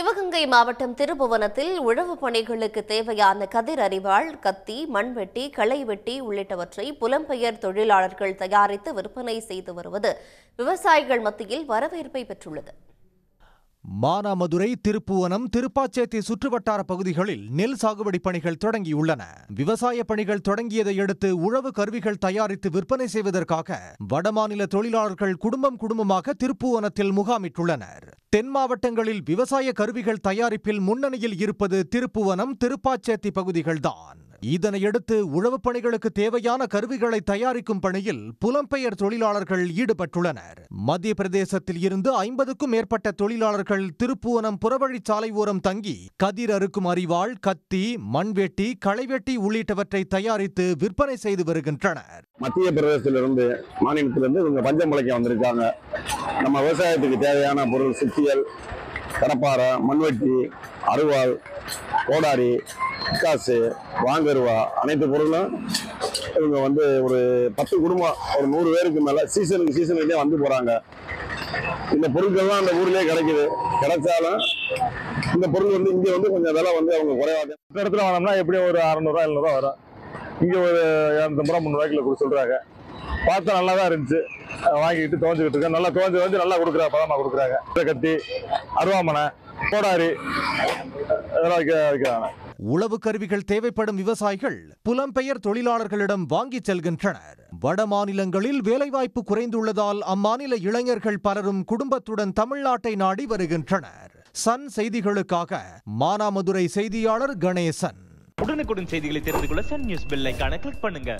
சிவகங்கை மாவட்டம் திருப்புவனத்தில் உழவு பணிகளுக்கு தேவையான கதிர் அரிவாள், கத்தி, மண்வெட்டி, களைவெட்டி உள்ளிட்டவற்றை புலம்பெயர் தொழிலாளர்கள் தயாரித்து விற்பனை செய்து வருவது விவசாயிகள் மத்தியில் வரவேற்பை பெற்றுள்ளது. மானாமதுரை, திருப்புவனம், திருப்பாச்சேத்தி சுற்றுவட்டார பகுதிகளில் நெல் சாகுபடி பணிகள் தொடங்கியுள்ளன. விவசாய பணிகள் தொடங்கியதை அடுத்து உழவு கருவிகள் தயாரித்து விற்பனை செய்வதற்காக வடமாநில தொழிலாளர்கள் குடும்பமாக திருப்புவனத்தில் முகாமிட்டுள்ளனர். தென் மாவட்டங்களில் விவசாய கருவிகள் தயாரிப்பில் முன்னணியில் இருப்பது திருப்புவனம், திருப்பாச்சேத்தி பகுதிகள்தான். இதனையடுத்து உழவு பணிகளுக்கு தேவையான கருவிகளை தயாரிக்கும் பணியில் புலம்பெயர் தொழிலாளர்கள் ஈடுபட்டுள்ளனர். மத்திய பிரதேசத்தில் இருந்து 50க்கும் மேற்பட்ட தொழிலாளர்கள் திருப்புவனம் புறவழிச்சாலை ஓரம் தங்கி கதிர் அறுக்கும் அரிவாள், கத்தி, மண்வெட்டி, களைவெட்டி உள்ளிட்டவற்றை தயாரித்து விற்பனை செய்து வருகின்றனர். மத்திய பிரதேசத்திலிருந்து மாநிலத்திலிருந்து இவங்க பஞ்சம் முளைக்க வந்திருக்காங்க. நம்ம விவசாயத்துக்கு தேவையான பொருள் சுத்தியல், கடப்பாறை, மண்வெட்டி, அருவாள், கோடாரி, பிக்காசு, வாங்கருவா அனைத்து பொருளும் இவங்க ஒரு 10 குடும்பம், ஒரு 100 பேருக்கு மேல சீசனுக்கே வந்து போறாங்க. இந்த பொருட்கள்லாம் அந்த ஊர்லயே கிடைக்குது. கிடைச்சாலும் இந்த பொருள் இங்க கொஞ்சம் விலை அவங்க குறைவாக இடத்துல வாங்கினோம்னா எப்படியும் ஒரு 600 700 வரும். இங்க ஒரு 250 300 கிலோ சொல்றாங்க. பார்த்தா நல்லா தான் இருந்துச்சு. வாங்கிட்டு துவஞ்சுக்கிட்டு இருக்கேன். நல்லா துவஞ்சு நல்லா கொடுக்குறாங்க, பதமா கொடுக்குறாங்க. கத்தி, அருவாமனை, கோடாரி இதெல்லாம் வைக்கிறாங்க. உழவு கருவிகள் தேவைப்படும் விவசாயிகள் புலம்பெயர் தொழிலாளர்களிடம் வாங்கி செல்கின்றனர். வட மாநிலங்களில் வேலைவாய்ப்பு குறைந்துள்ளதால் அம்மாநில இளைஞர்கள் பலரும் குடும்பத்துடன் தமிழ்நாட்டை நாடி வருகின்றனர். சன் செய்திகளுக்காக மானாமதுரை செய்தியாளர் கணேசன். உடனுக்குடன் செய்திகளை தெரிந்து கொள்ள சன் நியூஸ் பெல் ஐகானை கிளிக் பண்ணுங்க.